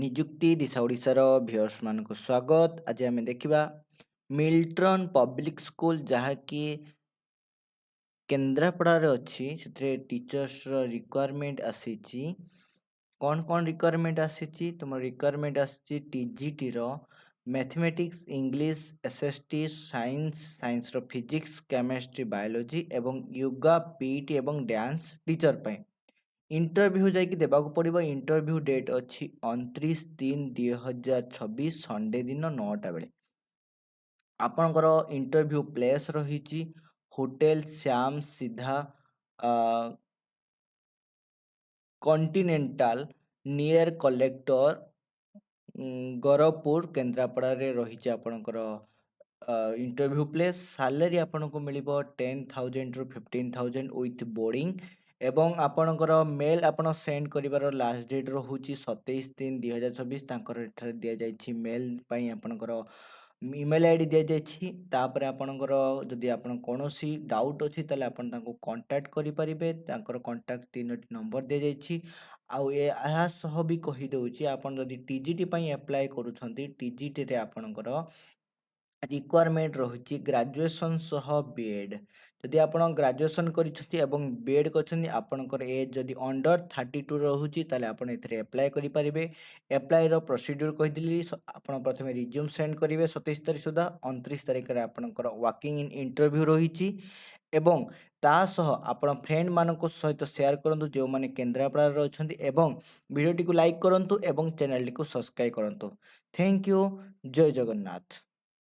ନିଯୁକ୍ତି ଦିଶା ଓଡ଼ିଶାର ଭିଉୟର୍ସ ମାନଙ୍କୁ ସ୍ୱାଗତ। ଆଜି ଆମେ ଦେଖିବା ମିଲଟ୍ରନ୍ ପବ୍ଲିକ୍ ସ୍କୁଲ ଯାହାକି କେନ୍ଦ୍ରାପଡ଼ାରେ ଅଛି। ସେଥିରେ ଟିଚର୍ସର ରିକ୍ୱାରମେଣ୍ଟ ଆସିଛି। କ'ଣ ରିକ୍ୱାରମେଣ୍ଟ ଆସିଛି? ତୁମର ରିକ୍ୱାରମେଣ୍ଟ ଆସିଛି ଟିଜିଟିର ମ୍ୟାଥମେଟିକ୍ସ, ଇଂଲିଶ, ଏସ୍ଏସ୍ଟି, ସାଇନ୍ସର ଫିଜିକ୍ସ, କେମିଷ୍ଟ୍ରି, ବାୟୋଲୋଜି ଏବଂ ୟୋଗା, ପିଇଟି ଏବଂ ଡ୍ୟାନ୍ସ ଟିଚର ପାଇଁ। ଇଣ୍ଟରଭ୍ୟୁ ଯାଇକି ଦେବାକୁ ପଡ଼ିବ। ଇଣ୍ଟରଭ୍ୟୁ ଡେଟ୍ ଅଛି 29/3/2026 ସଣ୍ଡେ ଦିନ 9ଟା ବେଳେ। ଆପଣଙ୍କର ଇଣ୍ଟରଭ୍ୟୁ ପ୍ଲେସ୍ ରହିଛି ହୋଟେଲ ଶ୍ୟାମ ସିଧା କଣ୍ଟିନେଣ୍ଟାଲ ନିୟର କଲେକ୍ଟର ଗରପୁର କେନ୍ଦ୍ରାପଡ଼ାରେ ରହିଛି ଆପଣଙ୍କର ଇଣ୍ଟରଭ୍ୟୁ ପ୍ଲେସ୍। ସାଲେରୀ ଆପଣଙ୍କୁ ମିଳିବ 10,000 ରୁ 15,000 ୱିଥ୍ ବୋର୍ଡ଼ିଂ ଏବଂ ଆପଣଙ୍କର ମେଲ୍ ଆପଣ ସେଣ୍ଡ କରିବାର ଲାଷ୍ଟ ଡେଟ୍ ରହୁଛି 27/3/2026। ତାଙ୍କର ଏଠାରେ ଦିଆଯାଇଛି ମେଲ୍ ପାଇଁ ଆପଣଙ୍କର ଇମେଲ୍ ଆଇ ଡ଼ି ଦିଆଯାଇଛି। ତାପରେ ଆପଣଙ୍କର ଯଦି ଆପଣ କୌଣସି ଡାଉଟ୍ ଅଛି ତାହେଲେ ଆପଣ ତାଙ୍କୁ କଣ୍ଟାକ୍ଟ କରିପାରିବେ। ତାଙ୍କର କଣ୍ଟାକ୍ଟ 3ଟି ନମ୍ବର ଦିଆଯାଇଛି। ଆଉ ଏହା ସହ ବି କହିଦେଉଛି ଆପଣ ଯଦି ଟିଜିଟି ପାଇଁ ଆପ୍ଲାଏ କରୁଛନ୍ତି, ଟିଜିଟିରେ ଆପଣଙ୍କର ରିକ୍ୱାରମେଣ୍ଟ ରହୁଛି ଗ୍ରାଜୁଏସନ୍ ସହ ବିଏଡ଼୍। ଯଦି ଆପଣ ଗ୍ରାଜୁଏସନ୍ କରିଛନ୍ତି ଏବଂ ବିଏଡ଼୍ କରିଛନ୍ତି, ଆପଣଙ୍କର ଏଜ୍ ଯଦି ଅଣ୍ଡର 32 ରହୁଛି ତାହେଲେ ଆପଣ ଏଥିରେ ଆପ୍ଲାଏ କରିପାରିବେ। ଆପ୍ଲାଏର ପ୍ରୋସିଡ୍ୟୁର କହିଦେଲି। ଆପଣ ପ୍ରଥମେ ରିଜ୍ୟୁମ୍ ସେଣ୍ଡ କରିବେ 27 ତାରିଖ ସୁଦ୍ଧା। 29 ତାରିଖରେ ଆପଣଙ୍କର ୱାକିଂ ଇନ୍ ଇଣ୍ଟରଭ୍ୟୁ ରହିଛି ଏବଂ ତା ସହ ଆପଣ ଫ୍ରେଣ୍ଡମାନଙ୍କ ସହିତ ସେୟାର କରନ୍ତୁ ଯେଉଁମାନେ କେନ୍ଦ୍ରାପଡ଼ାରେ ଅଛନ୍ତି ଏବଂ ଭିଡ଼ିଓଟିକୁ ଲାଇକ୍ କରନ୍ତୁ ଏବଂ ଚ୍ୟାନେଲଟିକୁ ସବସ୍କ୍ରାଇବ୍ କରନ୍ତୁ। Thank you. ଜୟ ଜଗନ୍ନାଥ।